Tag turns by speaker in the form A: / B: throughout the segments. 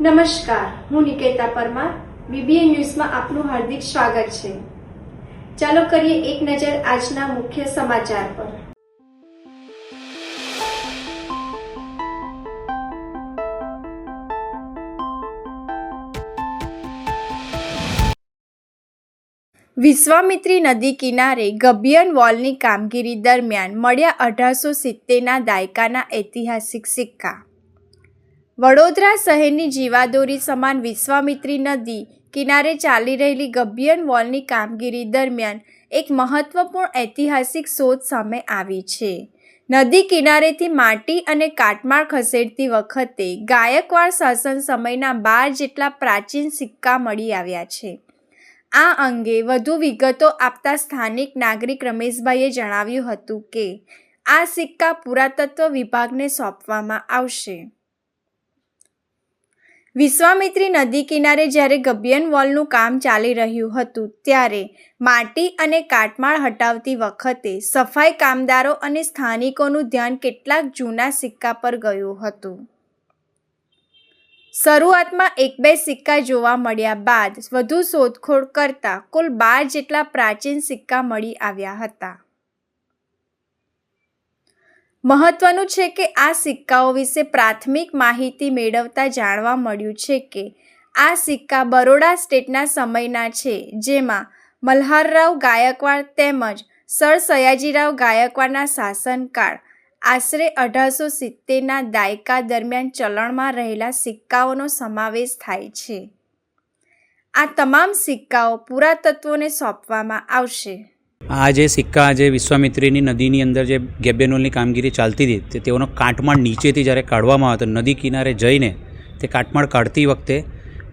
A: નમસ્કાર, હું નિકેતા પરમાર. બીબીએન ન્યૂઝમાં આપનું હાર્દિક સ્વાગત છે. ચાલો કરીએ એક નજર આજના મુખ્ય સમાચાર પર. વિશ્વામિત્રી નદી કિનારે ગબ્બિયન વોલની કામગીરી દરમિયાન મળ્યા 1870ના દાયકાના ઐતિહાસિક સિક્કા. વડોદરા શહેરની જીવાદોરી સમાન વિશ્વામિત્રી નદી કિનારે ચાલી રહેલી ગબ્બિયન વોલની કામગીરી દરમિયાન એક મહત્વપૂર્ણ ઐતિહાસિક શોધ સામે આવી છે. નદી કિનારેથી માટી અને કાટમાળ ખસેડતી વખતે ગાયકવાડ શાસન સમયના 12 જેટલા પ્રાચીન સિક્કા મળી આવ્યા છે. આ અંગે વધુ વિગતો આપતા સ્થાનિક નાગરિક રમેશભાઈએ જણાવ્યું હતું કે આ સિક્કા પુરાતત્વ વિભાગને સોંપવામાં આવશે. વિશ્વામિત્રી નદી કિનારે જ્યારે ગબ્બિયન વોલનું કામ ચાલી રહ્યું હતું ત્યારે માટી અને કાટમાળ હટાવતી વખતે સફાઈ કામદારો અને સ્થાનિકોનું ધ્યાન કેટલાક જૂના સિક્કા પર ગયું હતું. શરૂઆતમાં 1-2 સિક્કા જોવા મળ્યા બાદ વધુ શોધખોળ કરતા કુલ 12 જેટલા પ્રાચીન સિક્કા મળી આવ્યા હતા. મહત્વનું છે કે આ સિક્કાઓ વિશે પ્રાથમિક માહિતી મેળવતા જાણવા મળ્યું છે કે આ સિક્કા બરોડા સ્ટેટના સમયના છે, જેમાં મલ્હારરાવ ગાયકવાડ તેમજ સર સયાજીરાવ ગાયકવાડના શાસનકાળ આશરે 1870ના દાયકા દરમિયાન ચલણમાં રહેલા સિક્કાઓનો સમાવેશ થાય છે. આ તમામ સિક્કાઓ પુરાતત્વને સોંપવામાં આવશે.
B: આ જે સિક્કા જે વિશ્વામિત્રીની નદીની અંદર જે ગબ્બિયન વોલની કામગીરી ચાલતી હતી તે તેઓનો કાટમાળ નીચેથી જ્યારે કાઢવામાં આવ્યો તો નદી કિનારે જઈને તે કાટમાળ કાઢતી વખતે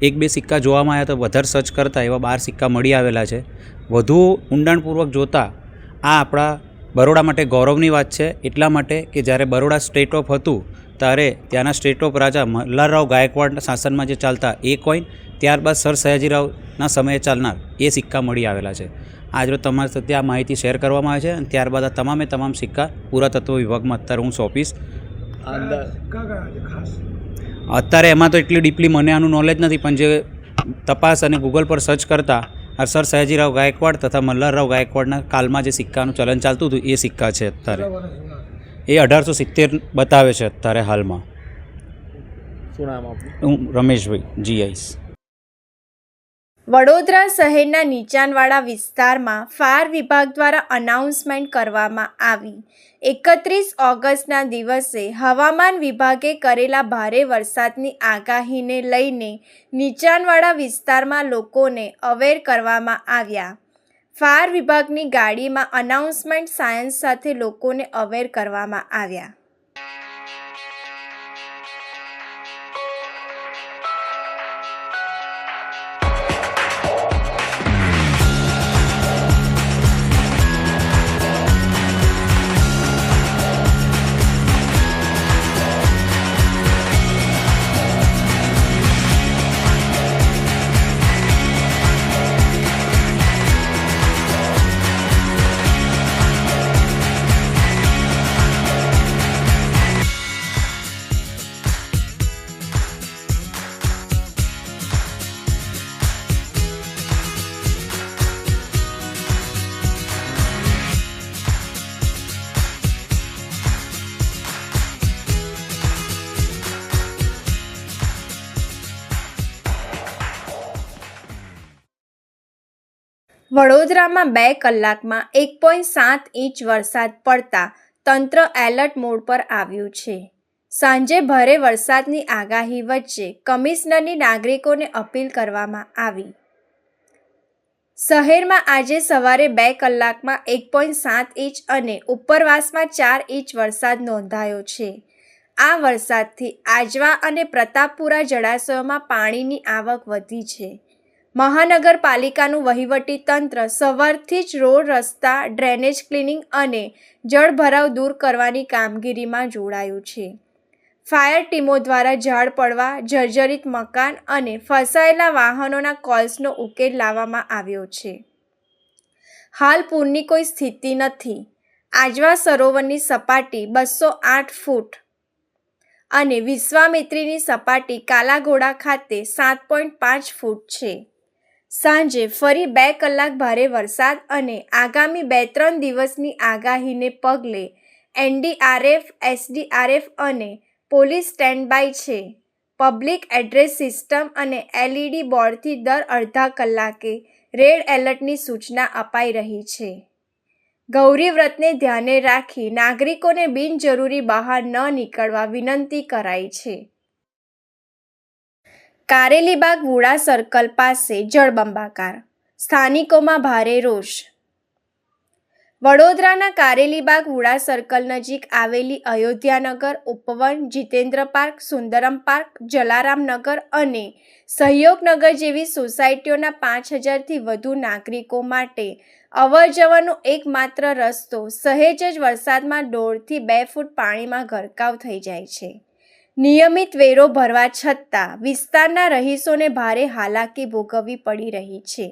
B: 1-2 સિક્કા જોવામાં આવ્યા તો વધારે સર્ચ કરતાં એવા 12 સિક્કા મળી આવેલા છે. વધુ ઊંડાણપૂર્વક જોતાં આ આપણા બરોડા માટે ગૌરવની વાત છે, એટલા માટે કે જ્યારે બરોડા સ્ટેટ ઓફ હતું ત્યારે ત્યાંના સ્ટેટ ઓફ રાજા મલ્હારરાવ ગાયકવાડના શાસનમાં જે ચાલતા એ કોઈન, ત્યારબાદ સર સયાજીરાવના સમયે ચાલનાર એ સિક્કા મળી આવેલા છે. આજરોજ તમારી સાથે આ માહિતી શેર કરવામાં આવે છે અને ત્યારબાદ આ તમામ સિક્કા પુરાતત્વ વિભાગમાં અત્યારે હું સોંપીશ. અત્યારે એમાં તો એટલી ડીપલી મને આનું નોલેજ નથી, પણ જે તપાસ અને ગૂગલ પર સર્ચ કરતાં સર સયાજીરાવ ગાયકવાડ તથા મલ્હારરાવ ગાયકવાડના કાલમાં જે સિક્કાનું ચલણ ચાલતું હતું એ સિક્કા છે. અત્યારે એ 1870 બતાવે છે અત્યારે હાલમાં.
C: શું નામ આપનું?
B: હું રમેશભાઈ GIs.
A: વડોદરા શહેરના નીચાણવાળા વિસ્તારમાં ફાયર વિભાગ દ્વારા અનાઉન્સમેન્ટ કરવામાં આવી. 31 ઓગસ્ટના દિવસે હવામાન વિભાગે કરેલા ભારે વરસાદની આગાહીને લઈને નીચાણવાળા વિસ્તારમાં લોકોને અવેર કરવામાં આવ્યા. ફાયર વિભાગની ગાડીમાં અનાઉન્સમેન્ટ સાયન્સ સાથે લોકોને અવેર કરવામાં આવ્યા. વડોદરામાં 2 કલાકમાં 1.7 ઇંચ વરસાદ પડતા તંત્ર એલર્ટ મોડ પર આવ્યું છે. સાંજે ભારે વરસાદની આગાહી વચ્ચે કમિશનરની નાગરિકોને અપીલ કરવામાં આવી. શહેરમાં આજે સવારે 2 કલાકમાં 1.7 ઇંચ અને ઉપરવાસમાં 4 ઇંચ વરસાદ નોંધાયો છે. આ વરસાદથી આજવા અને પ્રતાપપુરા જળાશયોમાં પાણીની આવક વધી છે. મહાનગરપાલિકાનું વહીવટી તંત્ર સવારથી જ રોડ, રસ્તા, ડ્રેનેજ ક્લિનિંગ અને જળભરાવ દૂર કરવાની કામગીરીમાં જોડાયું છે. ફાયર ટીમો દ્વારા ઝાડ પડવા, જર્જરિત મકાન અને ફસાયેલા વાહનોના કોલ્સનો ઉકેલ લાવવામાં આવ્યો છે. હાલ પૂરની કોઈ સ્થિતિ નથી. આજવા સરોવરની સપાટી 208 ફૂટ અને વિશ્વામિત્રીની સપાટી કાલાઘોડા ખાતે 7.5 ફૂટ છે. સાંજે ફરી 2 કલાક ભારે વરસાદ અને આગામી 2-3 દિવસની આગાહીને પગલે NDRF, SDRF અને પોલીસ સ્ટેન્ડ બાય છે. પબ્લિક એડ્રેસ સિસ્ટમ અને LED બોર્ડથી દર અડધા કલાકે રેડ એલર્ટની સૂચના અપાઈ રહી છે. ગૌરી વ્રતને ધ્યાને રાખી નાગરિકોને બિનજરૂરી બહાર ન નીકળવા વિનંતી કરાઈ છે. કારેલીબાગ વુડા સર્કલ પાસે જળબંબાકાર, સ્થાનિકોમાં ભારે રોષ. વડોદરાના કારેલીબાગ વુડા સર્કલ નજીક આવેલી અયોધ્યાનગર, ઉપવન, જીતેન્દ્ર પાર્ક, સુંદરમ પાર્ક, જલારામનગર અને સહયોગનગર જેવી સોસાયટીઓના 5000થી વધુ નાગરિકો માટે અવરજવરનો એકમાત્ર રસ્તો સહેજ જ વરસાદમાં 1.5 થી 2 ફૂટ પાણીમાં ગરકાવ થઈ જાય છે. નિયમિત વેરો ભરવા છતાં વિસ્તારના રહીશોને ભારે હાલાકી ભોગવવી પડી રહી છે.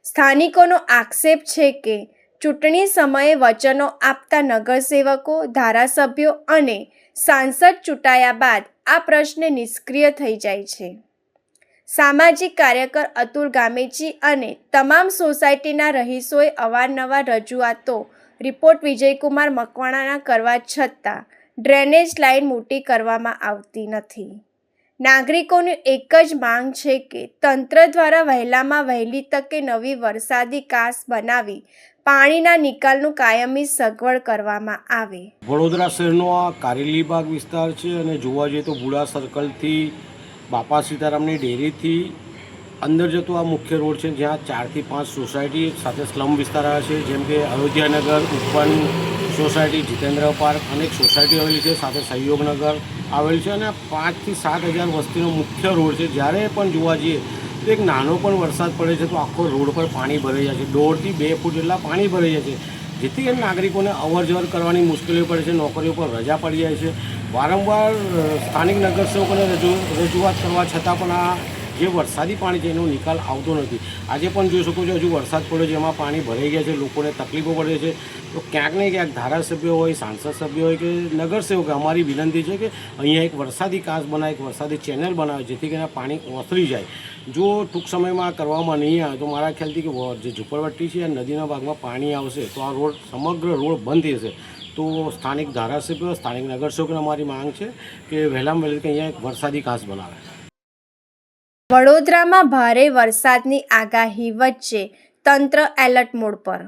A: સ્થાનિકોનો આક્ષેપ છે કે ચૂંટણી સમયે વચનો આપતા નગરસેવકો, ધારાસભ્યો અને સાંસદ ચૂંટાયા બાદ આ પ્રશ્ન નિષ્ક્રિય થઈ જાય છે. સામાજિક કાર્યકર અતુલ ગામેચી અને તમામ સોસાયટીના રહીશોએ અવારનવાર રજૂઆતો રિપોર્ટ વિજયકુમાર મકવાણાના કરવા છતાં ડ્રેનેજ લાઇન મોટી કરવામાં આવતી નથી. નાગરિકોની એક જ માંગ છે કે તંત્ર દ્વારા વહેલામાં વહેલી તકે નવી વરસાદી કાસ બનાવી પાણીના નિકાલનું કાયમી સગવડ કરવામાં આવે.
C: વડોદરા શહેરનો આ કારેલીબાગ વિસ્તાર છે અને જોવા જઈએ તો વુડા સર્કલથી બાપા સીતારામની ડેરીથી અંદર જતો આ મુખ્ય રોડ છે, જ્યાં 4 થી 5 સોસાયટી સાથે સ્લમ વિસ્તાર આવે છે, જેમ કે અયોધ્યાનગર, ઉપવન સોસાયટી, જીતેન્દ્ર પાર્ક, અનેક સોસાયટી આવેલી છે, સાથે સહયોગનગર આવેલ છે અને 5 થી 7 હજાર વસ્તીનો મુખ્ય રોડ છે. જ્યારે પણ જોવા જઈએ તો એક નાનો પણ વરસાદ પડે છે તો આખો રોડ પર પાણી ભરાઈ જાય છે. 1.5 થી 2 ફૂટ જેટલા પાણી ભરાઈ જાય છે, જેથી કરીને નાગરિકોને અવરજવર કરવાની મુશ્કેલીઓ પડે છે, નોકરીઓ પર રજા પડી જાય છે. વારંવાર સ્થાનિક નગરસેવકોને રજૂઆત કરવા છતાં પણ આ જે વરસાદી પાણી છે એનો નિકાલ આવતો નથી. આજે પણ જોઈ શકો છો, હજુ વરસાદ પડ્યો છે, એમાં પાણી ભરાઈ ગયા છે, લોકોને તકલીફો પડે છે. તો ક્યાંક ને ક્યાંક ધારાસભ્ય હોય, સાંસદ સભ્ય હોય કે નગરસેવક, અમારી વિનંતી છે કે અહીંયા એક વરસાદી કાંસ બનાવે, એક વરસાદી ચેનલ બનાવે, જેથી કરીને પાણી ઓસરી જાય. જો ટૂંક સમયમાં કરવામાં નહીં આવે તો મારા ખ્યાલથી કે જે ઝુંપડપટ્ટી છે આ નદીના ભાગમાં પાણી આવશે તો આ રોડ, સમગ્ર રોડ બંધ થશે. તો સ્થાનિક ધારાસભ્ય, સ્થાનિક નગરસેવકોને અમારી માંગ છે કે વહેલામાં વહેલી કે અહીંયા એક વરસાદી કાંસ બનાવે.
A: વડોદરામાં ભારે વરસાદની આગાહી વચ્ચે તંત્ર એલર્ટ મોડ પર.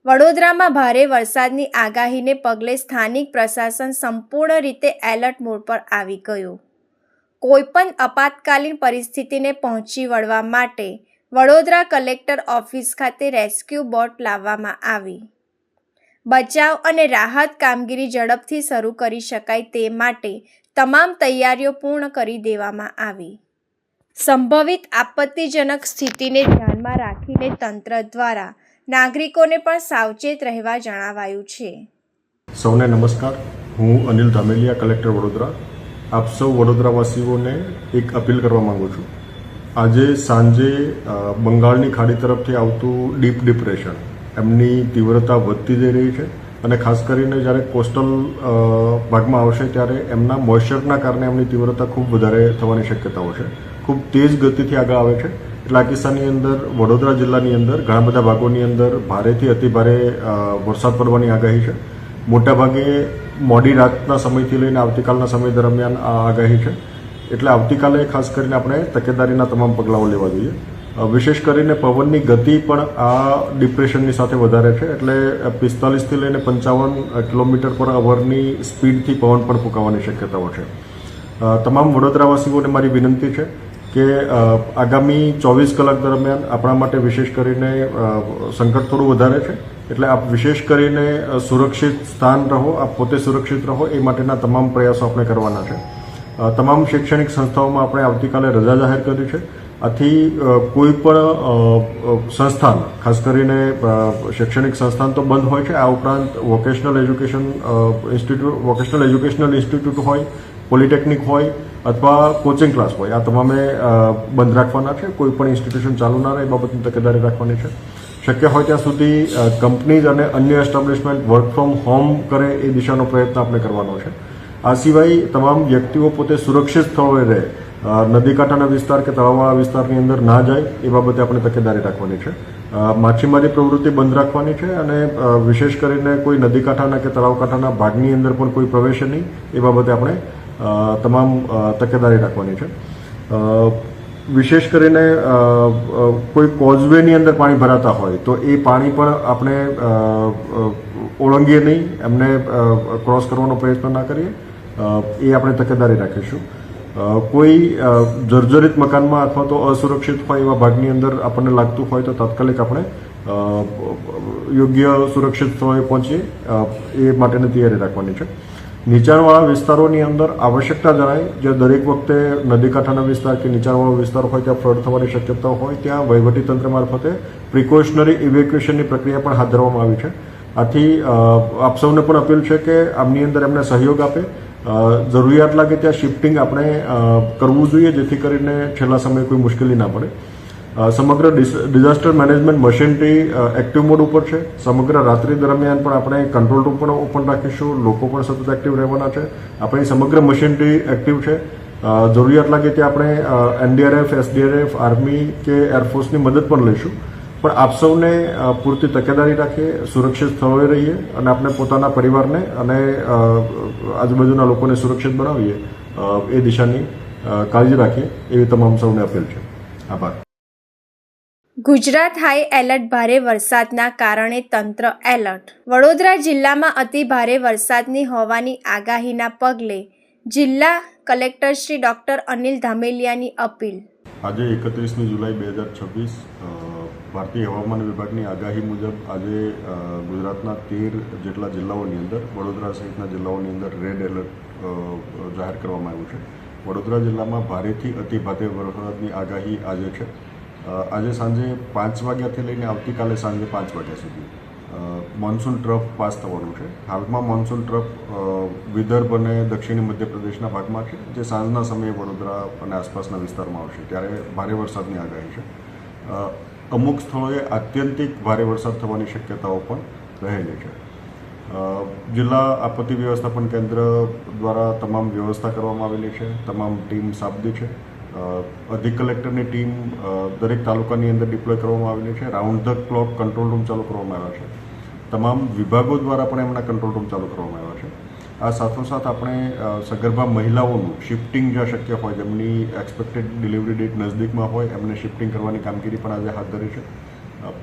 A: વડોદરામાં ભારે વરસાદની આગાહીને પગલે સ્થાનિક પ્રશાસન સંપૂર્ણ રીતે એલર્ટ મોડ પર આવી ગયું. કોઈપણ આપાતકાલીન પરિસ્થિતિને પહોંચી વળવા માટે વડોદરા કલેક્ટર ઓફિસ ખાતે રેસ્ક્યુ બોટ લાવવામાં આવી. બચાવ અને રાહત કામગીરી ઝડપથી શરૂ કરી શકાય તે માટે તમામ તૈયારીઓ પૂર્ણ કરી દેવામાં આવી. સંભવિત આપત્તિજનક સ્થિતિને ધ્યાનમાં રાખીને તંત્ર દ્વારા નાગરિકોને પણ સાવચેત રહેવા જણાવાયું છે.
D: સૌને નમસ્કાર. હું અનિલ ધામેલિયા, કલેક્ટર વડોદરા. આપ સૌ વડોદરાવાસીઓને એક અપીલ કરવા માંગુ છું. આજે સાંજે બંગાળની ખાડી તરફથી આવતું ડીપ ડિપ્રેશન, એમની તીવ્રતા વધતી જઈ રહી છે અને ખાસ કરીને જ્યારે કોસ્ટલ ભાગમાં આવશે ત્યારે એમના મોઇશ્ચરના કારણે એમની તીવ્રતા ખૂબ વધારે થવાની શક્યતાઓ છે. ખૂબ તેજ ગતિથી આગળ આવે છે. એટલે આ કિસ્સાની અંદર વડોદરા જિલ્લાની અંદર ઘણા બધા ભાગોની અંદર ભારેથી અતિભારે વરસાદ પડવાની આગાહી છે. મોટાભાગે મોડી રાતના સમયથી લઈને આવતીકાલના સમય દરમિયાન આ આગાહી છે. એટલે આવતીકાલે ખાસ કરીને આપણે તકેદારીના તમામ પગલાઓ લેવા જોઈએ. વિશેષ કરીને પવનની ગતિ પણ આ ડિપ્રેશનની સાથે વધારે છે. એટલે 45થી લઈને 55 કિલોમીટર પર અવરની સ્પીડથી પવન પણ ફૂંકાવાની શક્યતાઓ છે. તમામ વડોદરાવાસીઓને મારી વિનંતી છે કે આગામી 24 કલાક દરમિયાન આપણા માટે વિશેષ કરીને સંકટ થોડું વધારે છે. એટલે આપ વિશેષ કરીને સુરક્ષિત સ્થાન રહો, આપ પોતે સુરક્ષિત રહો, એ માટેના તમામ પ્રયાસો આપણે કરવાના છે. તમામ શૈક્ષણિક સંસ્થાઓમાં આપણે આવતીકાલે રજા જાહેર કરી છે. આથી કોઈ પણ સંસ્થાન, ખાસ કરીને શૈક્ષણિક સંસ્થાન તો બંધ હોય છે. આ ઉપરાંત વોકેશનલ એજ્યુકેશનલ ઇન્સ્ટિટ્યૂટ હોય, પોલિટેકનિક હોય અથવા કોચિંગ ક્લાસ હોય, આ તમામે બંધ રાખવાના છે. કોઈ પણ ઇન્સ્ટિટ્યુશન ચાલુ ના રહે એ બાબતની તકેદારી રાખવાની છે. શક્ય હોય ત્યાં સુધી કંપનીઝ અને અન્ય એસ્ટાબ્લિશમેન્ટ વર્ક ફ્રોમ હોમ કરે એ દિશાનો પ્રયત્ન આપણે કરવાનો છે. આ સિવાય તમામ વ્યક્તિઓ પોતે સુરક્ષિત સ્થળોએ રહે, નદી કાંઠાના વિસ્તાર કે તળાવવાળા વિસ્તારની અંદર ના જાય એ બાબતે આપણે તકેદારી રાખવાની છે. માછીમારી પ્રવૃત્તિ બંધ રાખવાની છે અને વિશેષ કરીને કોઈ નદી કાંઠાના કે તળાવ કાંઠાના ભાગની અંદર પણ કોઈ પ્રવેશે નહીં એ બાબતે આપણે તમામ તકેદારી રાખવાની છે. વિશેષ કરીને કોઈ કોઝવેની અંદર પાણી ભરાતા હોય તો એ પાણી પણ આપણે ઓળંગીએ નહીં, એમને ક્રોસ કરવાનો પ્રયત્ન ના કરીએ, એ આપણે તકેદારી રાખીશું. કોઈ જર્જરિત મકાનમાં અથવા તો અસુરક્ષિત હોય એવા ભાગની અંદર આપણને લાગતું હોય તો તાત્કાલિક આપણે યોગ્ય સુરક્ષિત સ્થળે પહોંચીએ એ માટેની તૈયારી રાખવાની છે. નીચાણવાળા વિસ્તારોની અંદર આવશ્યકતા જણાય, જે દરેક વખતે નદી કાંઠાના વિસ્તાર કે નીચાણવાળો વિસ્તાર હોય ત્યાં ફ્લડ થવાની શક્યતા હોય ત્યાં વહીવટીતંત્ર મારફતે પ્રિકોશનરી ઇવેક્યુએશનની પ્રક્રિયા પણ હાથ ધરવામાં આવી છે. આથી આપ સૌને પણ અપીલ છે કે આમની અંદર એમને સહયોગ આપે. જરૂરિયાત લાગે ત્યાં શિફ્ટિંગ આપણે કરવું જોઈએ, જેથી કરીને છેલ્લા સમયે કોઈ મુશ્કેલી ના પડે. સમગ્ર disaster management machinery active mode ઉપર છે. સમગ્ર રાત્રિ દરમિયાન પણ આપણે કંટ્રોલ રૂમ પણ ઓપન રાખીશું, લોકો પણ સતત એક્ટિવ રહેવાના છે. આપણી સમગ્ર મશીનરી એક્ટિવ છે. જરૂરિયાત લાગે ત્યાં આપણે એનડીઆરએફ, એસડીઆરએફ, આર્મી કે એરફોર્સની મદદ પણ લઈશું. પણ આપ સૌને પૂરતી તકેદારી રાખીએ, સુરક્ષિત સ્થળોએ રહીએ અને આપણે પોતાના પરિવારને અને આજુબાજુના લોકોને સુરક્ષિત બનાવીએ એ દિશાની કાળજી રાખીએ એવી તમામ સૌને અપીલ છે. આભાર.
A: Gujarat high alert. ભારે વરસાદના કારણે તંત્ર એલર્ટ. વડોદરા જિલ્લામાં અતિ ભારે વરસાદની હોવાની આગાહીના પગલે જિલ્લા કલેક્ટર શ્રી ડૉક્ટર અનિલ ધામેલિયાની અપીલ.
D: આજે 31 જુલાઈ 2026 ભારતીય હવામાન વિભાગની આગાહી મુજબ આજે ગુજરાતના 13 જેટલા જિલ્લાઓની અંદર, વડોદરા સહિતના જિલ્લાઓની અંદર રેડ એલર્ટ જાહેર કરવામાં આવ્યું છે. વડોદરા જિલ્લામાં ભારેથી અતિ ભારે વરસાદની આગાહી આજે છે. આજે સાંજે 5 વાગ્યાથી લઈને આવતીકાલે સાંજે 5 વાગ્યા સુધી મોન્સૂન ટ્રફ પાસ થવાનું છે. હાલમાં મોન્સૂન ટ્રફ વિદર્ભ અને દક્ષિણી મધ્યપ્રદેશના ભાગમાં છે, જે સાંજના સમયે વડોદરા અને આસપાસના વિસ્તારમાં આવશે, ત્યારે ભારે વરસાદની આગાહી છે. અમુક સ્થળોએ આત્યંતિક ભારે વરસાદ થવાની શક્યતાઓ પણ રહેલી છે. જિલ્લા આપત્તિ વ્યવસ્થાપન કેન્દ્ર દ્વારા તમામ વ્યવસ્થા કરવામાં આવેલી છે. તમામ ટીમ સાબદી છે. અધિક કલેક્ટરની ટીમ દરેક તાલુકાની અંદર ડિપ્લોય કરવામાં આવેલી છે. Round the clock control room ચાલુ કરવામાં આવ્યા છે. તમામ વિભાગો દ્વારા પણ એમના કંટ્રોલ રૂમ ચાલુ કરવામાં આવ્યા છે. આ સાથોસાથ આપણે સગર્ભા મહિલાઓનું શિફ્ટિંગ જ્યાં શક્ય હોય, જેમની એક્સપેક્ટેડ ડિલિવરી ડેટ નજદીકમાં હોય, એમને શિફ્ટિંગ કરવાની કામગીરી પણ આજે હાથ ધરી છે.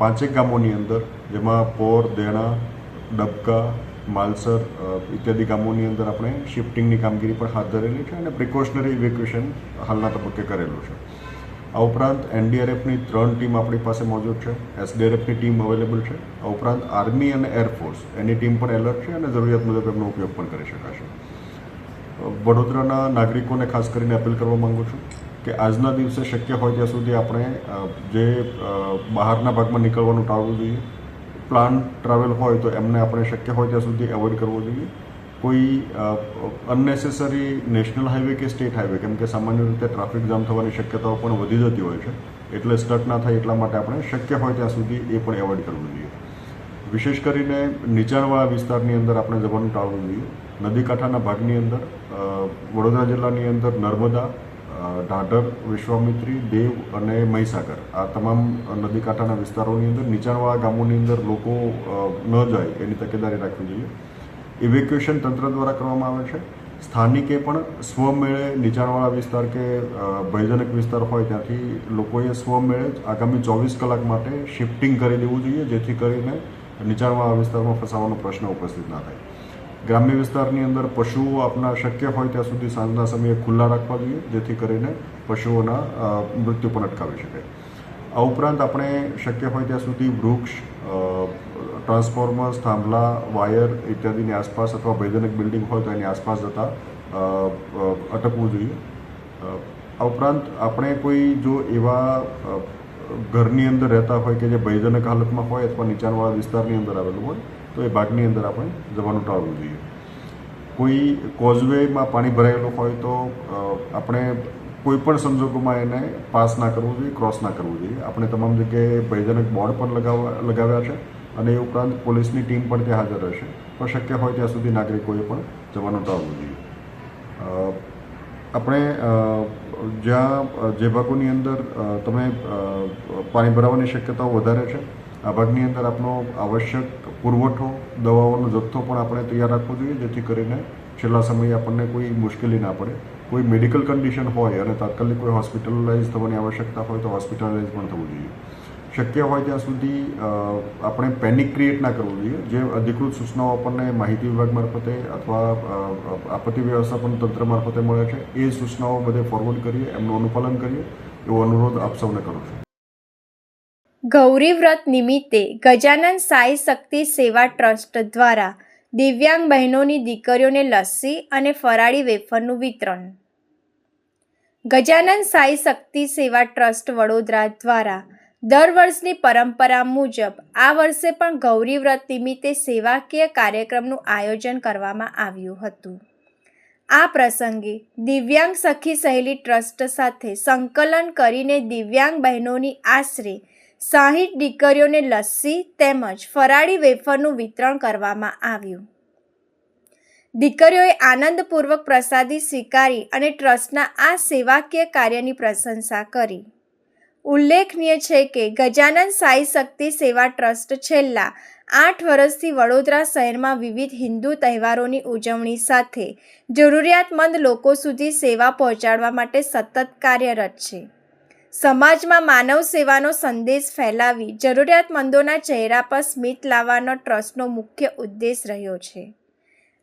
D: 5 ગામોની અંદર, જેમાં પોર, દેણા, ડબકા, માલસર ઇત્યાદિ ગામોની અંદર આપણે શિફ્ટિંગની કામગીરી પણ હાથ ધરેલી છે અને પ્રિકોશનરી ઇવેક્યુએશન હાલના તબક્કે કરેલું છે. આ ઉપરાંત એનડીઆરએફની 3 ટીમ આપણી પાસે મોજૂદ છે. એસડીઆરએફની ટીમ અવેલેબલ છે. આ ઉપરાંત આર્મી અને એરફોર્સ એની ટીમ પણ એલર્ટ છે અને જરૂરિયાત મુજબ એમનો ઉપયોગ પણ કરી શકાશે. વડોદરાના નાગરિકોને ખાસ કરીને અપીલ કરવા માગું છું કે આજના દિવસે શક્ય હોય ત્યાં સુધી આપણે જે બહારના ભાગમાં નીકળવાનું ટાળવું જોઈએ. પ્લાન ટ્રાવેલ હોય તો એમને આપણે શક્ય હોય ત્યાં સુધી એવોઇડ કરવો જોઈએ. કોઈ અનનેસેસરી નેશનલ હાઈવે કે સ્ટેટ હાઈવે, કેમ કે સામાન્ય રીતે ટ્રાફિક જામ થવાની શક્યતાઓ પણ વધી જતી હોય છે, એટલે સ્ટક ના થાય એટલા માટે આપણે શક્ય હોય ત્યાં સુધી એ પણ એવોઇડ કરવું જોઈએ. વિશેષ કરીને નીચાણવાળા વિસ્તારની અંદર આપણે જવાનું ટાળવું જોઈએ. નદી કાંઠાના ભાગની અંદર વડોદરા જિલ્લાની અંદર નર્મદા, ઢાઢર, વિશ્વામિત્રી, દેવ અને મહીસાગર આ તમામ નદી કાંઠાના વિસ્તારોની અંદર નીચાણવાળા ગામોની અંદર લોકો ન જાય એની તકેદારી રાખવી જોઈએ. ઇવેક્યુએશન તંત્ર દ્વારા કરવામાં આવે છે. સ્થાનિકે પણ સ્વમેળે નીચાણવાળા વિસ્તાર કે ભયજનક વિસ્તાર હોય ત્યાંથી લોકોએ સ્વમેળે જ આગામી 24 કલાક માટે શિફ્ટિંગ કરી દેવું જોઈએ, જેથી કરીને નીચાણવાળા વિસ્તારમાં ફસાવાનો પ્રશ્ન ઉપસ્થિત ના થાય. ગ્રામ્ય વિસ્તારની અંદર પશુઓ આપણા શક્ય હોય ત્યાં સુધી સાંજના સમયે ખુલ્લા રાખવા જોઈએ, જેથી કરીને પશુઓના મૃત્યુ પણ અટકાવી શકાય. આ ઉપરાંત આપણે શક્ય હોય ત્યાં સુધી વૃક્ષ, ટ્રાન્સફોર્મર્સ, થાંભલા, વાયર ઇત્યાદિની આસપાસ અથવા ભયજનક બિલ્ડિંગ હોય તો એની આસપાસ જતા અટકવું જોઈએ. આ ઉપરાંત આપણે કોઈ જો એવા ઘરની અંદર રહેતા હોય કે જે ભયજનક હાલતમાં હોય અથવા નીચાણવાળા વિસ્તારની અંદર આવેલું હોય તો એ ભાગની અંદર આપણે જવાનું ટાળવું જોઈએ. કોઈ કોઝવેમાં પાણી ભરાયેલું હોય તો આપણે કોઈ પણ સંજોગોમાં એને પાસ ના કરવું જોઈએ, ક્રોસ ના કરવું જોઈએ. આપણે તમામ જગ્યાએ ભયજનક બોર્ડ પણ લગાવ્યા છે અને એ ઉપરાંત પોલીસની ટીમ પણ ત્યાં હાજર રહેશે. પણ શક્ય હોય ત્યાં સુધી નાગરિકોએ પણ જવાનું ટાળવું જોઈએ. આપણે જ્યાં જે ભાગોની અંદર તમે પાણી ભરાવાની શક્યતાઓ વધારે છે આ ભાગની અંદર આપણો આવશ્યક પુરવઠો દવાઓનો જથ્થો પણ આપણે તૈયાર રાખવો જોઈએ, જેથી કરીને છેલ્લા સમયે આપણને કોઈ મુશ્કેલી ના પડે. કોઈ મેડિકલ કન્ડિશન હોય અને તાત્કાલિક કોઈ હોસ્પિટલાઇઝ થવાની આવશ્યકતા હોય તો હોસ્પિટલાઇઝ પણ થવું જોઈએ. શક્ય હોય ત્યાં સુધી આપણે પેનિક ક્રિએટ ના કરવું જોઈએ. જે અધિકૃત સૂચનાઓ આપણને માહિતી વિભાગ મારફતે અથવા આપત્તિ વ્યવસ્થાપન તંત્ર મારફતે મળે છે એ સૂચનાઓ બધે ફોરવર્ડ કરીએ, એમનું અનુપાલન કરીએ એવો અનુરોધ આપ સૌને કરું છું.
A: ગૌરી વ્રત નિમિત્તે ગજાનન સાઈ શક્તિ સેવા ટ્રસ્ટ દ્વારા દિવ્યાંગ બહેનોની દીકરીઓને લસ્સી અને ફરાળી વેફરનું વિતરણ. ગજાનન સાઈ શક્તિ સેવા ટ્રસ્ટ વડોદરા દ્વારા દર વર્ષની પરંપરા મુજબ આ વર્ષે પણ ગૌરી વ્રત નિમિત્તે સેવાકીય કાર્યક્રમનું આયોજન કરવામાં આવ્યું હતું. આ પ્રસંગે દિવ્યાંગ સખી સહેલી ટ્રસ્ટ સાથે સંકલન કરીને દિવ્યાંગ બહેનોની આશરે 60 દીકરીઓને લસ્સી તેમજ ફરાળી વેફરનું વિતરણ કરવામાં આવ્યું. દીકરીઓએ આનંદપૂર્વક પ્રસાદી સ્વીકારી અને ટ્રસ્ટના આ સેવાકીય કાર્યની પ્રશંસા કરી. ઉલ્લેખનીય છે કે ગજાનન સાઈ શક્તિ સેવા ટ્રસ્ટ છેલ્લા 8 વર્ષથી વડોદરા શહેરમાં વિવિધ હિન્દુ તહેવારોની ઉજવણી સાથે જરૂરિયાતમંદ લોકો સુધી સેવા પહોંચાડવા માટે સતત કાર્યરત છે. સમાજમાં માનવ સેવાનો સંદેશ ફેલાવી જરૂરિયાતમંદોના ચહેરા પર સ્મિત લાવવાનો ટ્રસ્ટનો મુખ્ય ઉદ્દેશ રહ્યો છે.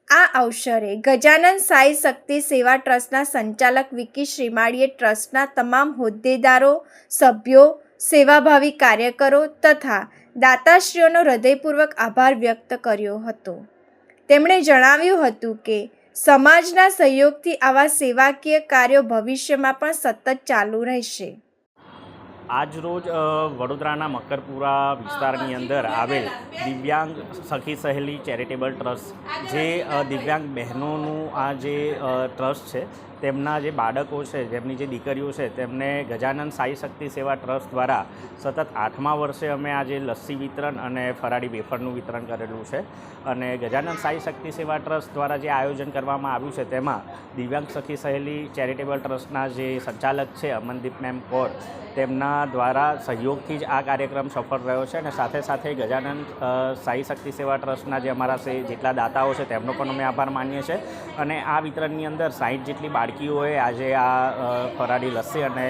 A: આ અવસરે ગજાનન સાઈ શક્તિ સેવા ટ્રસ્ટના સંચાલક વિકી શ્રીમાળીએ ટ્રસ્ટના તમામ હોદ્દેદારો, સભ્યો, સેવાભાવી કાર્યકરો તથા દાતાશ્રીઓનો હૃદયપૂર્વક આભાર વ્યક્ત કર્યો હતો. તેમણે જણાવ્યું હતું કે સમાજના સહયોગથી આવા સેવાકીય કાર્યો ભવિષ્યમાં પણ સતત ચાલુ રહેશે.
E: આજરોજ વડોદરાના મકરપુરા વિસ્તારની અંદર આવેલ દિવ્યાંગ સખી સહેલી ચેરિટેબલ ટ્રસ્ટ, જે દિવ્યાંગ બહેનોનું આ જે ટ્રસ્ટ છે, તેમના જે બાળકો છે, જેમની જે દીકરીઓ છે, તેમને ગજાનન સાઈ શક્તિ સેવા ટ્રસ્ટ દ્વારા સતત 8મા વર્ષે અમે આજે લસ્સી વિતરણ અને ફરાળી વેફરનું વિતરણ કરેલું છે. અને ગજાનન સાઈ શક્તિ સેવા ટ્રસ્ટ દ્વારા જે આયોજન કરવામાં આવ્યું છે તેમાં દિવ્યાંગ સખી સહેલી ચેરિટેબલ ટ્રસ્ટના જે સંચાલક છે અમનદીપ મેમ કૌર, તેમના દ્વારા સહયોગથી જ આ કાર્યક્રમ સફળ રહ્યો છે. અને સાથે સાથે ગજાનન સાઈ શક્તિ સેવા ટ્રસ્ટના જે અમારા જેટલા દાતાઓ છે તેમનો પણ અમે આભાર માનીએ છીએ. અને આ વિતરણની અંદર 60 જેટલી બાળકીઓએ આજે આ ફરાળી લસ્સી અને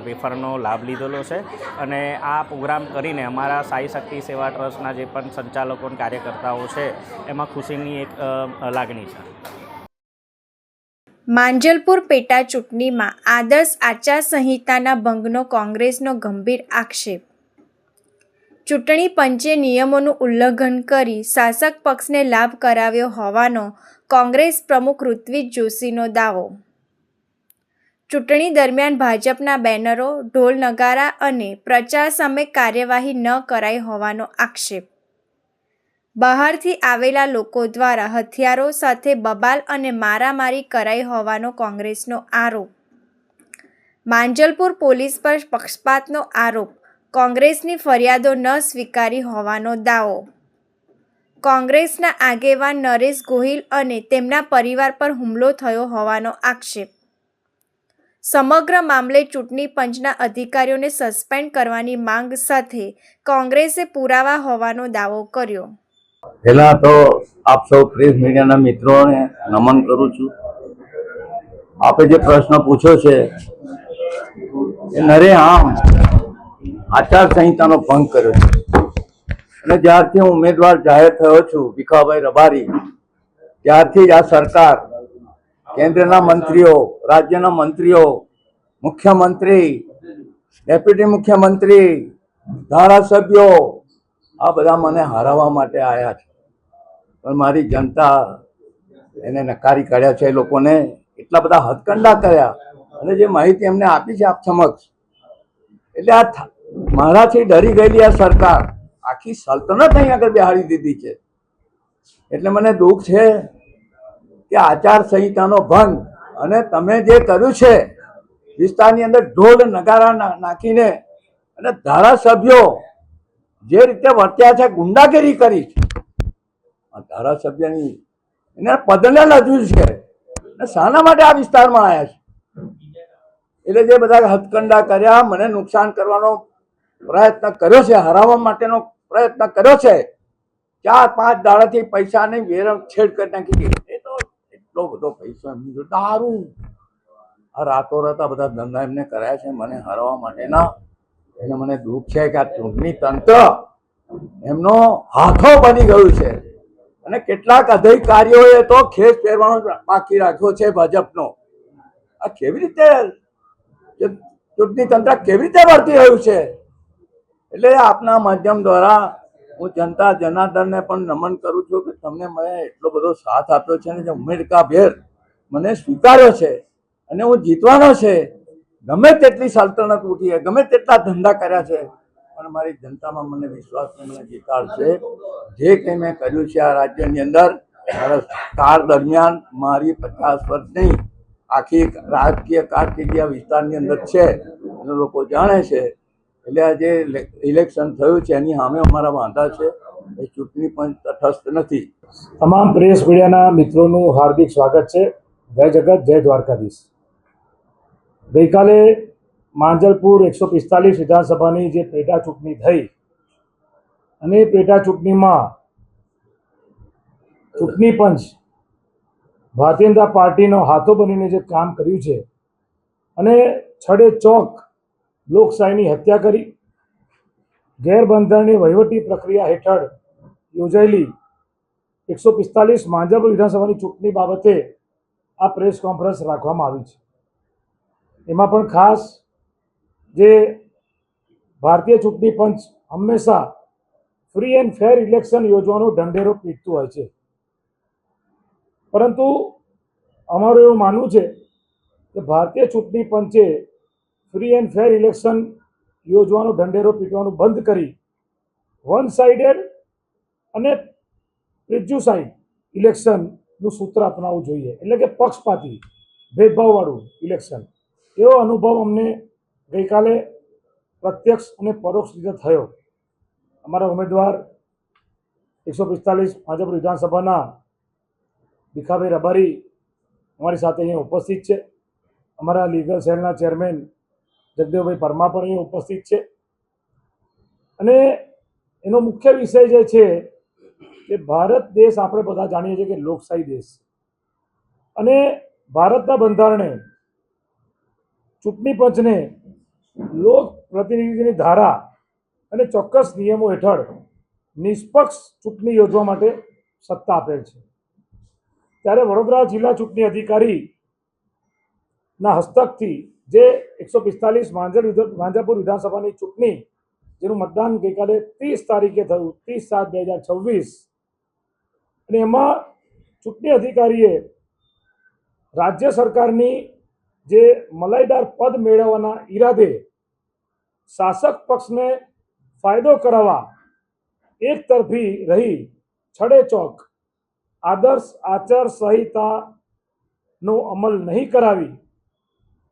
E: વેફરનો લાભ લીધેલો છે. અને આ પ્રોગ્રામ કરીને અમારા સાઈ શક્તિ સેવા ટ્રસ્ટના જે પણ સંચાલકો અને કાર્યકર્તાઓ છે એમાં ખુશીની એક લાગણી છે.
A: માંજલપુર પેટા ચૂંટણીમાં આદર્શ આચારસંહિતાના ભંગનો કોંગ્રેસનો ગંભીર આક્ષેપ. ચૂંટણી પંચે નિયમોનું ઉલ્લંઘન કરી શાસક પક્ષને લાભ કરાવ્યો હોવાનો કોંગ્રેસ પ્રમુખ ઋત્વિજ જોશીનો દાવો. ચૂંટણી દરમિયાન ભાજપના બેનરો, ઢોલ નગારા અને પ્રચાર સામે કાર્યવાહી ન કરાઈ હોવાનો આક્ષેપ. બહારથી આવેલા લોકો દ્વારા હથિયારો સાથે બબાલ અને મારામારી કરાઈ હોવાનો કોંગ્રેસનો આરોપ. માંજલપુર પોલીસ પર પક્ષપાતનો આરોપ. કોંગ્રેસની ફરિયાદો ન સ્વીકારી હોવાનો દાવો. કોંગ્રેસના આગેવાન નરેશ ગોહિલ અને તેમના પરિવાર પર હુમલો થયો હોવાનો આક્ષેપ. સમગ્ર મામલે ચૂંટણી પંચના અધિકારીઓને સસ્પેન્ડ કરવાની માંગ સાથે કોંગ્રેસે પુરાવા હોવાનો દાવો કર્યો.
F: પહેલાં તો આપ સૌ પ્રેસ મીડિયાના મિત્રોને નમન કરું છું. આપે જે પ્રશ્ન પૂછ્યો છે એ નરેઆમ આચારસંહિતાનો ભંગ કર્યો છે. અને જ્યારથી હું ઉમેદવાર જાહેર થયો છું ભીખાભાઈ રબારી, ત્યારથી જ આ સરકાર, કેન્દ્રના મંત્રીઓ, રાજ્યના મંત્રીઓ, મુખ્યમંત્રી, ડેપ્યુટી મુખ્યમંત્રી, ધારાસભ્યો આ બધા મને હરાવવા માટે આવ્યા છે. પણ મારી જનતા એને નકારી કાઢ્યા છે. એ લોકોને એટલા બધા હથકંડા કર્યા અને જે માહિતી એમને આપી છે આપ સમક્ષ, એટલે આ મારાથી ડરી ગયેલી આ સરકાર આખી સલ્તનત અહીં આગળ બેહાડી દીધી છે. એટલે મને દુઃખ છે કે આચારસંહિતાનો ભંગ અને તમે જે કર્યું છે વિસ્તારની અંદર ઢોલ નગારા નાખીને અને ધારાસભ્યો જે રીતે વર્ત્યા છે, ગુંડાગીરી કરી છે, ધારાસભ્યની એને પદને લજ્યું છે. અને શાના માટે આ વિસ્તારમાં આવ્યા છે? એટલે જે બધા હથકંડા કર્યા, મને નુકસાન કરવાનો પ્રયત્ન કર્યો છે, હરાવવા માટેનો પ્રયત્ન કર્યો છે, 4-5 દાડાથી પૈસાની વેરછેડ કરી નાખી. એ તો એટલો બધો પૈસો એમની જોડે, દારૂ, આ રાતોરાત આ બધા ધંધા એમને કર્યા છે મને હરાવવા માટેના. એને મને દુઃખ છે કે આ ચૂંટણી તંત્ર એમનો હાથો બની ગયું છે અને કેટલાક અધિકારીઓએ તો ખેસ પહેરવાનો બાકી રાખ્યો છે ભાજપનો. આ કેવી રીતે ચૂંટણી તંત્ર કેવી રીતે વર્તી રહ્યું છે? એટલે આપના માધ્યમ દ્વારા હું જનતા જનાર્દનને પણ નમન કરું છું કે તમને મને એટલો બધો સાથ આપ્યો છે ને જે ઉમેદભેર મને સ્વીકાર્યો છે અને હું જીતવાનો છે. ગમે તેટલી સલ્તનત ઉઠી, ગમે તેટલા ધંધા કર્યા છે, પણ મારી જનતામાં મને વિશ્વાસ મને જીતાડશે. જે કંઈ મેં કર્યું છે આ રાજ્યની અંદર મારા કાળ દરમિયાન, મારી 50 વર્ષ નહીં, આખી રાજકીય કારકિર્દી આ વિસ્તારની અંદર છે અને લોકો જાણે છે. એટલે આ જે ઇલેક્શન થયું છે એની સામે અમારા વાંધા છે. એ ચૂંટણી પણ તટસ્થ નથી.
G: તમામ પ્રેસ મીડિયાના મિત્રોનું હાર્દિક સ્વાગત છે. જય જગત, જય દ્વારકાધીશ. ગઈકાલે માંજલપુર 145 વિધાનસભાની જે પેટા ચૂંટણી થઈ અને પેટા ચૂંટણીમાં ચૂંટણી પંચ ભારતીય જનતા પાર્ટીનો હાથો બનીને જે કામ કર્યું છે અને છડે ચોક લોકશાહીની હત્યા કરી, ગેરબંધારણીય વહીવટી પ્રક્રિયા હેઠળ યોજાયેલી 145 માંજલપુર વિધાનસભાની ચૂંટણી બાબતે આ પ્રેસ કોન્ફરન્સ રાખવામાં આવી છે. એમાં પણ ખાસ જે ભારતીય ચૂંટણી પંચ હંમેશા ફ્રી એન્ડ ફેર ઇલેક્શન યોજવાનો ઢંઢેરો પીટતું હોય છે, પરંતુ અમારું એવું માનવું છે કે ભારતીય ચૂંટણી પંચે ફ્રી એન્ડ ફેર ઇલેક્શન યોજવાનો ઢંઢેરો પીટવાનું બંધ કરી વન સાઇડેડ અને પ્રિજ્યુસાઇડ ઇલેક્શનનું સૂત્ર અપનાવવું જોઈએ. એટલે કે પક્ષપાતી, ભેદભાવવાળું ઇલેક્શન. એવો અનુભવ અમને ગઈકાલે પ્રત્યક્ષ અને પરોક્ષ રીતે થયો. અમારા ઉમેદવાર 145 માંજલપુર વિધાનસભાના ભીખાભાઈ રબારી અમારી સાથે અહીંયા ઉપસ્થિત છે. અમારા લીગલ સેલના ચેરમેન જગદેવભાઈ પરમાર પણ અહીંયા ઉપસ્થિત છે. અને એનો મુખ્ય વિષય જે છે કે ભારત દેશ આપણે બધા જાણીએ છીએ કે લોકશાહી દેશ, અને ભારતના બંધારણે ચૂંટણી પંચને લોક પ્રતિનિધિની ધારા અને ચોક્કસ નિયમો હેઠળ નિષ્પક્ષ ચૂંટણી યોજવા માટે સત્તા આપેલ છે. ત્યારે વડોદરા જિલ્લા ચૂંટણી અધિકારીના હસ્તકથી જે 145 માંજલપુર વિધાનસભાની ચૂંટણી, જેનું મતદાન ગઈકાલે 30 તારીખે થયું, 30/7/2026, અને એમાં ચૂંટણી અધિકારીએ રાજ્ય સરકારની જે મલાઈદાર પદ મેળવવાના ઈરાદે શાસક પક્ષને ફાયદો કરાવવા એક તરફી રહી છડે ચોક આદર્શ આચાર સંહિતાનો અમલ નહીં કરાવી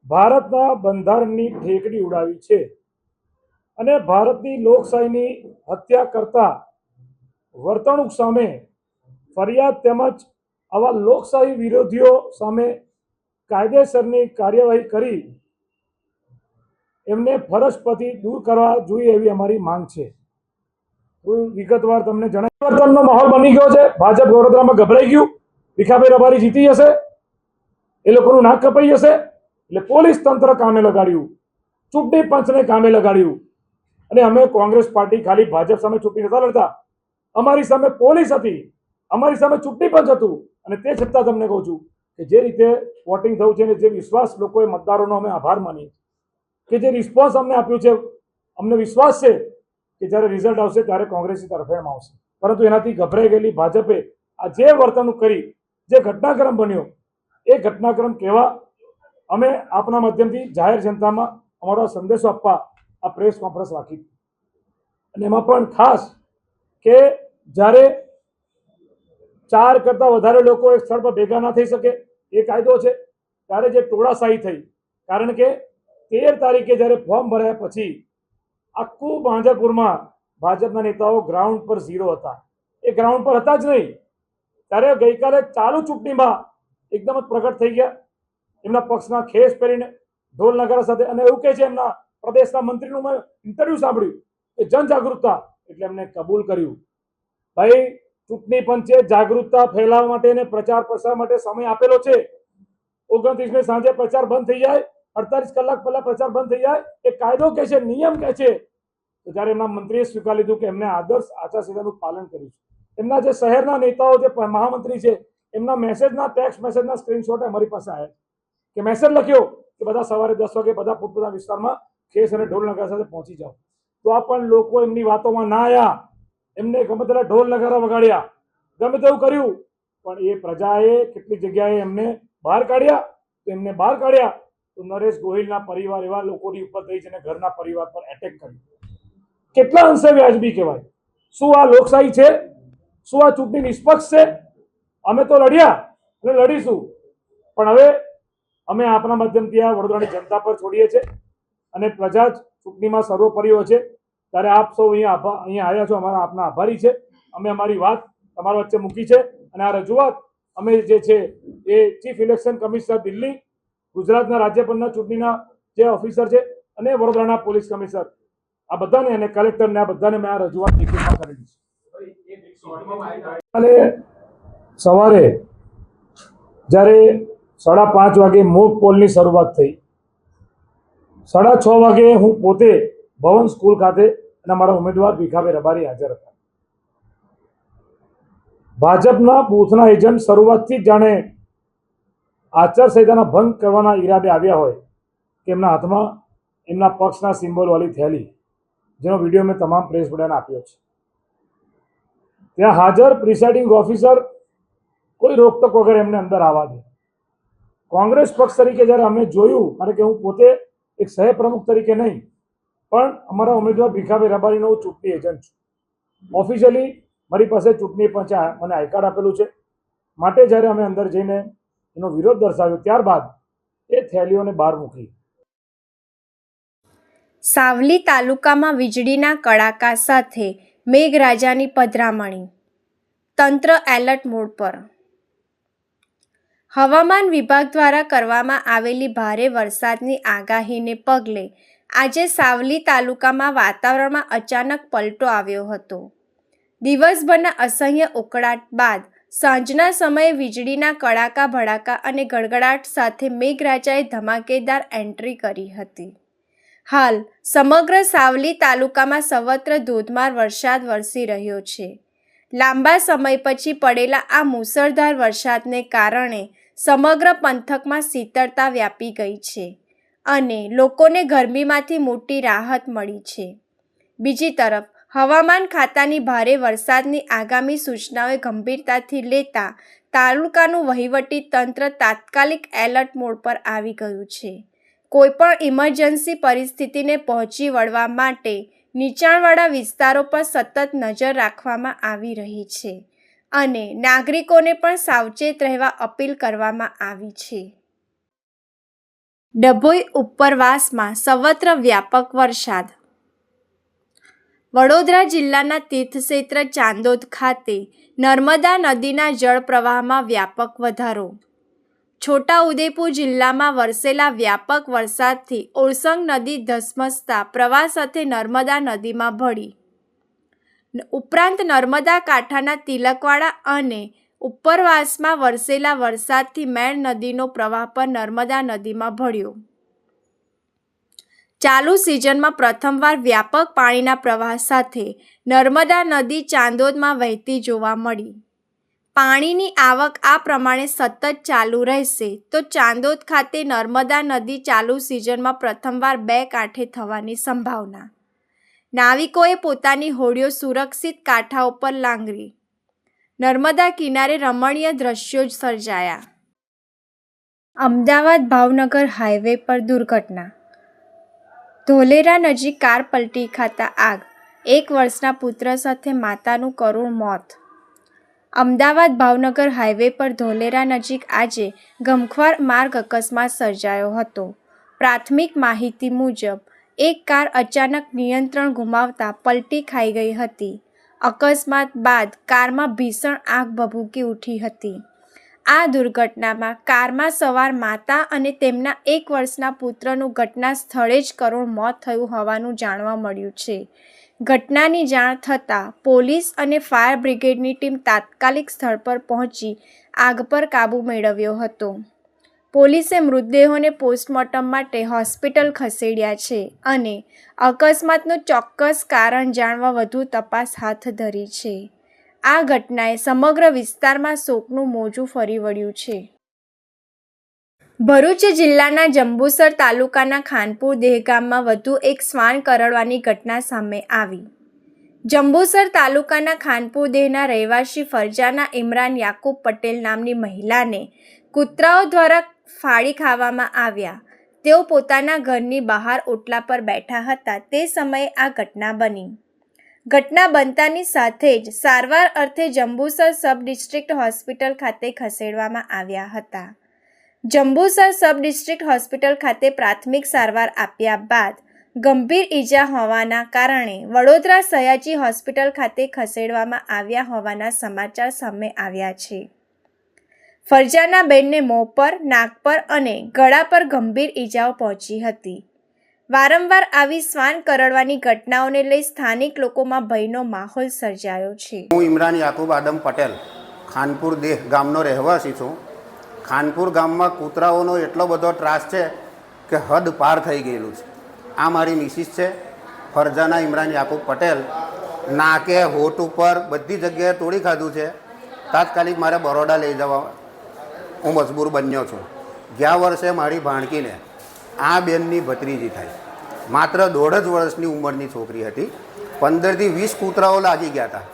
G: ભારતના બંધારણની ઠેકડી ઉડાવી છે અને ભારતની લોકશાહીની હત્યા કરતા વર્તણૂક સામે ફરિયાદ તેમજ આવા લોકશાહી વિરોધીઓ સામે કાયદેસરની કાર્યવાહી કરી એમને ફરજ પરથી દૂર કરવા જોઈએ એવી અમારી માંગ છે. વિગતવાર તમને જણાવી, પરિવર્તનનો માહોલ બની ગયો છે. ભાજપ વડોદરામાં ગભરાઈ ગયું, ભીખાભાઈ રબારી જીતી જશે, એ લોકોનું નાક કપાઈ જશે. એટલે પોલીસ તંત્ર કામે લગાડ્યું, ચૂંટણી પંચને કામે લગાડ્યું. અને અમે કોંગ્રેસ પાર્ટી ખાલી ભાજપ સામે ચૂંટણી નતા લડતા, અમારી સામે પોલીસ હતી, અમારી સામે ચૂંટણી પંચ હતું. અને તે છતાં તમને કહું છું કે જે રીતે વોટિંગ થયું છે અને જે વિશ્વાસ લોકોએ મતદારોનો અમે આભાર માની કે જે રિસ્પોન્સ અમને આપ્યું છે, અમને વિશ્વાસ છે કે જ્યારે રિઝલ્ટ આવશે ત્યારે કોંગ્રેસની તરફેણમાં આવશે. પરંતુ એનાથી ગભરાઈ ગયેલી ભાજપે આ જે વર્તણૂક કરી, જે ઘટનાક્રમ બન્યો, એ ઘટનાક્રમ કહેવા અમે આપના માધ્યમથી જાહેર જનતામાં અમારો સંદેશો આપવા આ પ્રેસ કોન્ફરન્સ રાખી. અને એમાં પણ ખાસ કે જ્યારે 4 કરતાં વધારે લોકો એક સ્થળ પર ભેગા ના થઈ શકે, એ કાયદો છે. ત્યારે જે ટોળાશાહી થઈ, કારણ કે 13 તારીખે જ્યારે ફોર્મ ભરાયા પછી આખું માંજલપુરમાં ભાજપના નેતાઓ ગ્રાઉન્ડ પર ઝીરો હતા. એ ગ્રાઉન્ડ પર હતા જ નહીં. ત્યારે ગઈકાલે ચાલુ ચૂંટણીમાં એકદમ જ પ્રગટ થઈ ગયા એમના પક્ષના ખેસ પહેરીને ઢોલ નગારા સાથે. અને એવું કહે છે એમના પ્રદેશના મંત્રીનું મેં ઇન્ટરવ્યુ સાંભળ્યું કે જનજાગૃતતા એટલે એમને કબૂલ કર્યું. ભાઈ, ચૂંટણી પંચે જાગૃતતા ફેલાવવા માટે અને પ્રચાર પ્રસાર માટે સમય આપેલો છે. 29મી સાંજે પ્રચાર બંધ થઈ જાય, 48 કલાક પહેલા પ્રચાર બંધ થઈ જાય, એ કાયદો કે છે, નિયમ કે છે. તો જ્યારે એમના મંત્રીએ સ્વીકાર લીધું કે એમને આદર્શ આચારસંહિતાનું પાલન કર્યું છે. એમના જે શહેરના નેતાઓ, જે મહામંત્રી છે, એમના મેસેજના, ટેક્સ્ટ મેસેજના સ્ક્રીનશોટ અમારી પાસે આવ્યા કે મેસેજ લખ્યો કે બધા સવારે 10 વાગે બધા પોતપોતાના વિસ્તારમાં ખેસ અને ઢોલ નગારા સાથે પહોંચી જાઓ. તો આ પણ લોકો એમની વાતોમાં ના આવ્યા, એમને ગમે તેટલા ઢોલ નગારા વગાડ્યા, ગમે તેવું કર્યું, પણ એ પ્રજાએ કેટલી જગ્યાએ એમને બહાર કાઢ્યા. તો એમને બહાર કાઢ્યા તો નરેશ ગોહિલના પરિવાર એવા લોકોની ઉપર થઈ છે અને ઘરના પરિવાર પર એટેક કર્યું. કેટલા અંશે વ્યાજબી કહેવાય? શું આ લોકશાહી છે? શું આ ચૂંટણી નિષ્પક્ષ છે? અમે તો લડ્યા અને લડીશું, પણ હવે અમે આપણા માધ્યમથી આ વડોદરાની જનતા પર છોડીએ છીએ અને પ્રજા જ ચૂંટણીમાં સર્વોપરી હોય છે. ત્યારે આપ સૌ અહીંયા આવ્યા છો, અમારા આપના આભારી છે. અમે અમારી વાત તમારા વચ્ચે મૂકી છે અને આ રજૂઆત અમે જે છે એ ચીફ ઇલેક્શન કમિશનર દિલ્હી, ગુજરાતના રાજ્યપાલના ચૂંટણીના જે ઓફિસર છે અને વડોદરાના પોલીસ કમિશનર, આ બધાને અને કલેક્ટરને, આ બધાને મેં આ રજૂઆત લેખિતમાં કરેલી છે. અને સવારે જ્યારે 5:30 વાગે મોક પોલની શરૂઆત થઈ, 6:30 વાગે હું પોતે ભવન સ્કૂલ ખાતે અને અમારા ઉમેદવાર ભીખાભાઈ રબારી હાજર હતા. ભાજપના બૂથના એજન્ટ શરૂઆતથી જ જાણે આચારસંહિતાના ભંગ કરવાના ઈરાદે આવ્યા હોય કે એમના હાથમાં એમના પક્ષના સિમ્બોલવાળી થેલી, જેનો વિડીયો મેં તમામ પ્રેસ મીડિયાને આપ્યો છે. ત્યાં હાજર પ્રિસાઇડિંગ ઓફિસર કોઈ રોકટોક વગર એમને અંદર આવવા દે. કોંગ્રેસ પક્ષ તરીકે જ્યારે અમે જોયું, કારણ કે હું પોતે એક સહ પ્રમુખ તરીકે નહીં, પણ અમારા ઉમેદવાર ભીખાભાઈ રબારીનો હું ચૂંટણી એજન્ટ છું. ઓફિશિયલી મારી પાસે ચૂંટણી પંચે મને આઈ કાર્ડ આપેલું છે. માટે જ્યારે અમે અંદર જઈને એનો વિરોધ દર્શાવ્યો, ત્યારબાદ એ થેલીઓને બહાર મૂકી.
A: સાવલી તાલુકામાં વીજળીના કડાકા સાથે મેઘરાજાની પધરામણી, તંત્ર એલર્ટ મોડ પર. હવામાન વિભાગ દ્વારા કરવામાં આવેલી ભારે વરસાદની આગાહીને પગલે આજે સાવલી તાલુકામાં વાતાવરણમાં અચાનક પલટો આવ્યો હતો. દિવસભરના અસહ્ય ઉકળાટ બાદ સાંજના સમયે વીજળીના કડાકા ભડાકા અને ગડગડાટ સાથે મેઘરાજાએ ધમાકેદાર એન્ટ્રી કરી હતી. હાલ સમગ્ર સાવલી તાલુકામાં સર્વત્ર ધોધમાર વરસાદ વરસી રહ્યો છે. લાંબા સમય પછી પડેલા આ મુસળધાર વરસાદને કારણે સમગ્ર પંથકમાં શીતળતા વ્યાપી ગઈ છે અને લોકોને ગરમીમાંથી મોટી રાહત મળી છે. બીજી તરફ હવામાન ખાતાની ભારે વરસાદની આગામી સૂચનાઓએ ગંભીરતાથી લેતા તાલુકાનું વહીવટી તંત્ર તાત્કાલિક એલર્ટ મોડ પર આવી ગયું છે. કોઈપણ ઇમરજન્સી પરિસ્થિતિને પહોંચી વળવા માટે નીચાણવાળા વિસ્તારો પર સતત નજર રાખવામાં આવી રહી છે અને નાગરિકોને પણ સાવચેત રહેવા અપીલ કરવામાં આવી છે. ડભોઈ ઉપરવાસમાં સર્વત્ર વ્યાપક વરસાદ. વડોદરા જિલ્લાના તીર્થક્ષેત્ર ચાંદોદ ખાતે નર્મદા નદીના જળપ્રવાહમાં વ્યાપક વધારો. છોટાઉદેપુર જિલ્લામાં વરસેલા વ્યાપક વરસાદથી ઓરસંગ નદી ધસમસતા પ્રવાહ સાથે નર્મદા નદીમાં ભળી. ઉપરાંત નર્મદા કાંઠાના તિલકવાડા અને ઉપરવાસમાં વરસેલા વરસાદથી મેણ નદીનો પ્રવાહ પણ નર્મદા નદીમાં ભળ્યો. ચાલુ સિઝનમાં પ્રથમવાર વ્યાપક પાણીના પ્રવાહ સાથે નર્મદા નદી ચાંદોદમાં વહેતી જોવા મળી. પાણીની આવક આ પ્રમાણે સતત ચાલુ રહેશે તો ચાંદોદ ખાતે નર્મદા નદી ચાલુ સિઝનમાં પ્રથમવાર 2 કાંઠે થવાની સંભાવના. નાવિકોએ પોતાની હોડીઓ સુરક્ષિત કાંઠા ઉપર લાંગરી. નર્મદા કિનારે રમણીય દ્રશ્યો સર્જાયા. અમદાવાદ ભાવનગર હાઈવે પર દુર્ઘટના. ધોલેરા નજીક કાર પલટી ખાતા આગ, 1 વર્ષના પુત્ર સાથે માતાનું કરુણ મોત. અમદાવાદ ભાવનગર હાઈવે પર ધોલેરા નજીક આજે ગમખ્વાર માર્ગ અકસ્માત સર્જાયો હતો. પ્રાથમિક માહિતી મુજબ એક કાર અચાનક નિયંત્રણ ગુમાવતા પલટી ખાઈ ગઈ હતી. અકસ્માત બાદ કારમાં ભીષણ આગ ભભૂકી ઉઠી હતી. આ દુર્ઘટનામાં કારમાં સવાર માતા અને તેમના 1 વર્ષના પુત્રનું ઘટના સ્થળે જ કરુણ મોત થયું હોવાનું જાણવા મળ્યું છે. ઘટનાની જાણ થતાં પોલીસ અને ફાયર બ્રિગેડની ટીમ તાત્કાલિક સ્થળ પર પહોંચી આગ પર કાબૂ મેળવ્યો હતો. પોલીસે મૃતદેહોને પોસ્ટમોર્ટમ માટે હોસ્પિટલ ખસેડ્યા છે અને અકસ્માતનું ચોક્કસ કારણ જાણવા વધુ તપાસ હાથ ધરી છે. આ ઘટનાએ સમગ્ર વિસ્તારમાં શોકનું મોજું ફરી વળ્યું છે. ભરૂચ જિલ્લાના જંબુસર તાલુકાના ખાનપુર દહેગામમાં વધુ એક શ્વાન કરડવાની ઘટના સામે આવી. જંબુસર તાલુકાના ખાનપુર દેહના રહેવાસી ફરજાના ઇમરાન યાકુબ પટેલ નામની મહિલાને કૂતરાઓ દ્વારા ફાડી ખાવામાં આવ્યા. તેઓ પોતાના ઘરની બહાર ઓટલા પર બેઠા હતા તે સમયે આ ઘટના બની. ઘટના બનતાની સાથે જ સારવાર અર્થે જંબુસર સબ ડિસ્ટ્રિક્ટ હોસ્પિટલ ખાતે ખસેડવામાં આવ્યા હતા. જંબુસર સબ ડિસ્ટ્રિક્ટ હોસ્પિટલ ખાતે પ્રાથમિક સારવાર આપ્યા બાદ ગંભીર ઈજા હોવાના કારણે વડોદરા સયાજી હોસ્પિટલ ખાતે ખસેડવામાં આવ્યા હોવાના સમાચાર સામે આવ્યા છે. ફરજાના બેનને મોં પર, નાક પર અને ગળા પર ગંભીર ઈજાઓ પહોંચી હતી. વારંવાર આવી શ્વાન કરડવાની ઘટનાઓને લઈ સ્થાનિક લોકોમાં ભયનો માહોલ સર્જાયો છે.
H: હું ઇમરાન યાકુબ આદમ પટેલ ખાનપુર દેહ ગામનો રહેવાસી છું. ખાનપુર ગામમાં કૂતરાઓનો એટલો બધો ત્રાસ છે કે હદ પાર થઈ ગયેલું છે. આ મારી મિસિસ છે ફરજાના ઇમરાન યાકુબ પટેલ. નાકે, હોઠ ઉપર બધી જગ્યાએ તોડી ખાધું છે. તાત્કાલિક મારે બરોડા લઈ જવા હું મજબૂર બન્યો છું. ગયા વર્ષે મારી ભાણકીને આ બેનની ભત્રીજી થાય, માત્ર 1.5 વર્ષની ઉંમરની છોકરી હતી. 15થી 20 કૂતરાઓ લાગી ગયા હતા.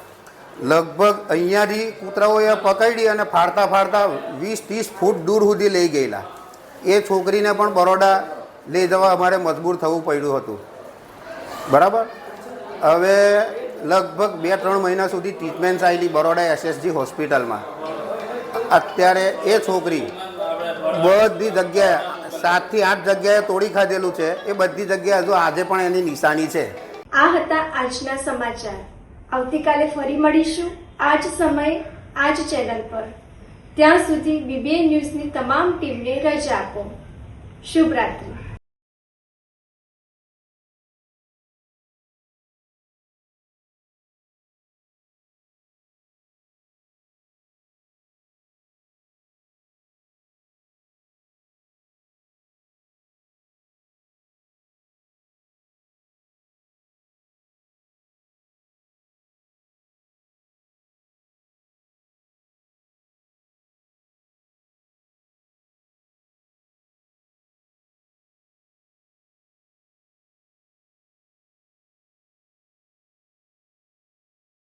H: લગભગ અહીંયાથી કૂતરાઓએ પકડી અને ફાડતા ફાડતા 20-30 ફૂટ દૂર સુધી લઈ ગયેલા. એ છોકરીને પણ બરોડા લઈ જવા અમારે મજબૂર થવું પડ્યું હતું. બરાબર. હવે લગભગ 2-3 મહિના સુધી ટ્રીટમેન્ટ ચાલી બરોડા SSG હોસ્પિટલમાં. અત્યારે એ છોકરી બધી જગ્યાએ 7 થી 8 જગ્યાએ તોડી ખાધેલું છે. એ બધી જગ્યાએ હજુ આજે પણ એની નિશાની છે.
A: આ હતા આજના સમાચાર. આવતીકાલે ફરી મળીશું આ જ સમયે આ જ ચેનલ પર. ત્યાં સુધી BBN ન્યૂઝની તમામ ટીમને રજા આપો. શુભ રાત્રિ.